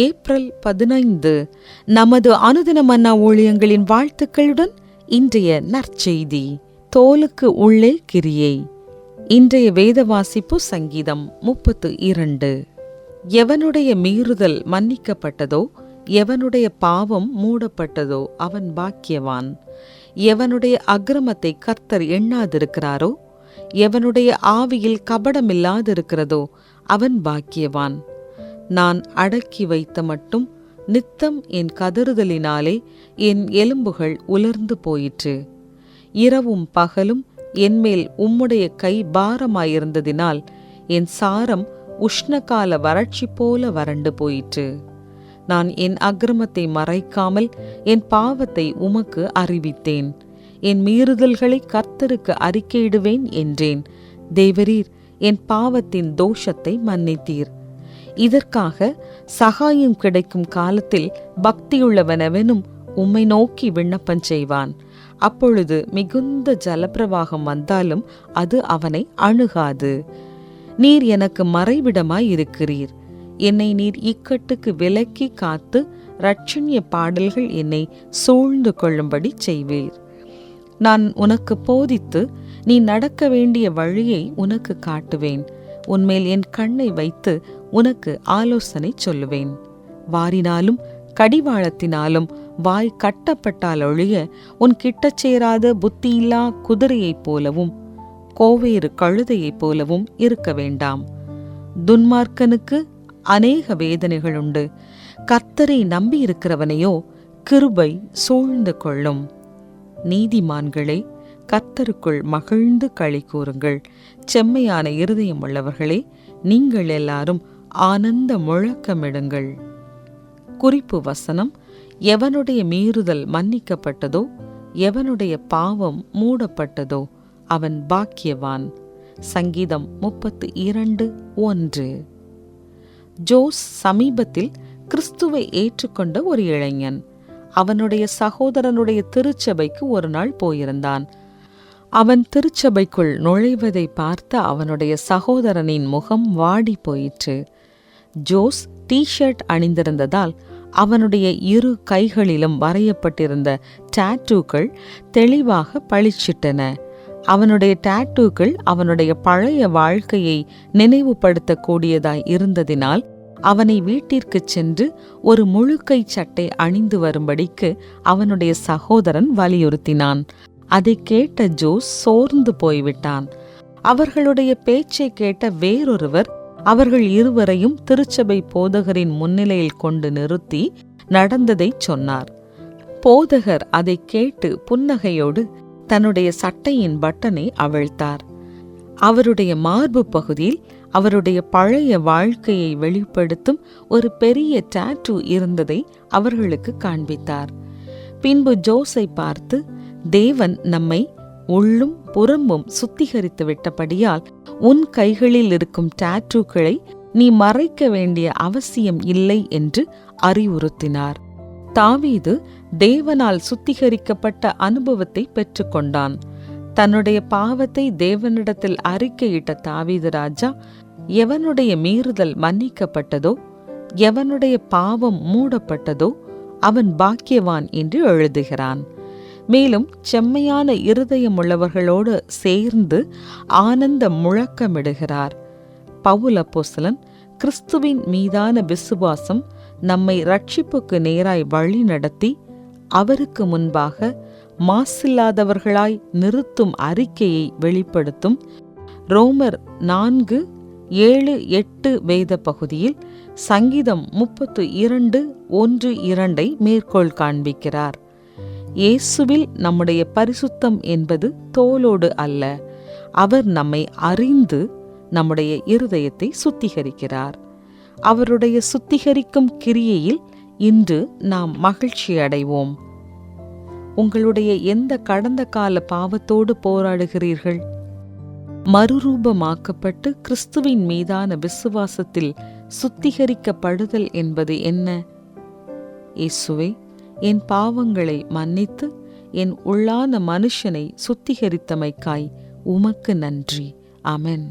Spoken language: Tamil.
ஏப்ரல் 15 நமது அனுதின மன்னா ஊழியங்களின் வாழ்த்துக்களுடன் இன்றைய நற்செய்தி. தோலுக்கு உள்ளே கிரியை. இன்றைய வேத வாசிப்பு சங்கீதம் 32. எவனுடைய மீறுதல் மன்னிக்கப்பட்டதோ, எவனுடைய பாவம் மூடப்பட்டதோ அவன் பாக்கியவான். எவனுடைய அக்கிரமத்தை கர்த்தர் எண்ணாதிருக்கிறாரோ, எவனுடைய ஆவியில் கபடமில்லாதிருக்கிறதோ அவன் பாக்கியவான். நான் அடக்கி வைத்த மட்டும் நித்தம் என் கதறுதலினாலே என் எலும்புகள் உலர்ந்து போயிற்று. இரவும் பகலும் என்மேல் உம்முடைய கை பாரமாயிருந்ததினால் என் சாரம் உஷ்ணகால வறட்சி போல வறண்டு போயிற்று. நான் என் அக்கிரமத்தை மறைக்காமல் என் பாவத்தை உமக்கு அறிவித்தேன். என் மீறுதல்களை கர்த்தருக்கு அறிக்கையிடுவேன் என்றேன். தேவரீர் என் பாவத்தின் தோஷத்தை மன்னித்தீர். இதற்காக சகாயம் கிடைக்கும் காலத்தில் பக்தியுள்ளவனவனும் உம்மை நோக்கி விண்ணப்பம் செய்வான். அப்பொழுது மிகுந்த ஜலப்பிரவாகம் வந்தாலும் அது அவனை அணுகாது. நீர் எனக்கு மறைவிடமாய் இருக்கிறீர். என்னை நீர் இக்கட்டுக்கு விலக்கி காத்து இரட்சணிய பாடல்கள் என்னை சூழ்ந்து கொள்ளும்படி செய்வீர். நான் உனக்கு போதித்து நீ நடக்க வேண்டிய வழியை உனக்கு காட்டுவேன். உன்மேல் என் கண்ணை வைத்து உனக்கு ஆலோசனை சொல்லுவேன். வாரினாலும் கடிவாளத்தினாலும் வாய் கட்டப்பட்டால் ஒழிய உன் கிட்டச் சேராத புத்தியில்லா குதிரையைப் போலவும் கோவேறு கழுதையைப் போலவும் இருக்க வேண்டாம். துன்மார்க்கனுக்கு அநேக வேதனைகள் உண்டு. கர்த்தரை நம்பியிருக்கிறவனையோ கிருபை சூழ்ந்து கொள்ளும். நீதிமான்களே, கர்த்தருக்குள் மகிழ்ந்து களி கூறுங்கள். செம்மையான இருதயம் உள்ளவர்களே, நீங்கள் எல்லாரும் ஆனந்த முழக்கமிடுங்கள். குறிப்பு வசனம்: எவனுடைய மீறுதல் மன்னிக்கப்பட்டதோ, எவனுடைய பாவம் மூடப்பட்டதோ அவன் பாக்கியவான். சங்கீதம் 32:1. ஜோஸ் சமீபத்தில் கிறிஸ்துவை ஏற்றுக்கொண்ட ஒரு இளைஞன். அவனுடைய சகோதரனுடைய திருச்சபைக்கு ஒரு நாள் போயிருந்தான். அவன் திருச்சபைக்குள் நுழைவதை பார்த்த அவனுடைய சகோதரனின் முகம் வாடி போயிற்று. ஜோஸ் டி-ஷர்ட் அணிந்திருந்ததால் அவனுடைய இரு கைகளிலும் வரையப்பட்டிருந்த டாட்டூக்கள் தெளிவாக பளிச்சிட்டன. அவனுடைய டாட்டூக்கள் அவனுடைய பழைய வாழ்க்கையை நினைவுபடுத்தக்கூடியதாய் இருந்ததினால் அவனை வீட்டிற்கு சென்று ஒரு முழுக்கை சட்டை அணிந்து வரும்படிக்கு அவனுடைய சகோதரன் வலியுறுத்தினான். அதை கேட்ட ஜோஸ் சோர்ந்து போய்விட்டான். அவர்களுடைய பேச்சை கேட்ட வேறொருவர் அவர்கள் இருவரையும் திருச்சபை போதகரின் முன்னிலையில் கொண்டு நிறுத்தி நடந்ததை சொன்னார். போதகர் அதை கேட்டு புன்னகையோடு தன்னுடைய சட்டையின் பட்டனை அவிழ்த்தார். அவருடைய மார்பு பகுதியில் அவருடைய பழைய வாழ்க்கையை வெளிப்படுத்தும் ஒரு பெரிய டாட்டூ இருந்ததை அவர்களுக்கு காண்பித்தார். பின்பு ஜோஸை பார்த்து, தேவன் நம்மை உள்ளும் புறமும் சுத்திகரித்து விட்டபடியால் உன் கைகளில் இருக்கும் டாட்டூக்களை நீ மறைக்க வேண்டிய அவசியம் இல்லை என்று அறிவுறுத்தினார். தாவீது தேவனால் சுத்திகரிக்கப்பட்ட அனுபவத்தை பெற்றுக்கொண்டான். தன்னுடைய பாவத்தை தேவனிடத்தில் அறிக்கையிட்ட தாவீது ராஜா, எவனுடைய மீறுதல் மன்னிக்கப்பட்டதோ, எவனுடைய பாவம் மூடப்பட்டதோ அவன் பாக்கியவான் என்று எழுதுகிறான். மேலும் செம்மையான இருதயமுள்ளவர்களோடு சேர்ந்து ஆனந்த முழக்கமிடுகிறார். பவுல் அப்போஸ்தலன், கிறிஸ்துவின் மீதான விசுவாசம் நம்மை இரட்சிப்புக்கு நேராய் வழி நடத்தி அவருக்கு முன்பாக மாசில்லாதவர்களாய் நிறுத்தும் அறிக்கையை வெளிப்படுத்தும். ரோமர் 4:7-8 வேத பகுதியில் சங்கீதம் 32:1-2 மேற்கோள் காண்பிக்கிறார். இயேசுவில் நம்முடைய பரிசுத்தம் என்பது தோலோடு அல்ல. அவர் நம்மை அறிந்து நம்முடைய இருதயத்தை சுத்திகரிக்கிறார். அவருடைய சுத்திகரிக்கும் கிரியையில் இன்று நாம் மகிழ்ச்சி அடைவோம். உங்களுடைய எந்த கடந்த கால பாவத்தோடு போராடுகிறீர்கள்? மறுரூபமாக்கப்பட்டு கிறிஸ்துவின் மீதான விசுவாசத்தில் சுத்திகரிக்கப்படுதல் என்பது என்ன? இயேசுவே, என் பாவங்களை மன்னித்து என் உள்ளான மனுஷனை சுத்திகரித்தமைக்காய் உமக்கு நன்றி. ஆமென்.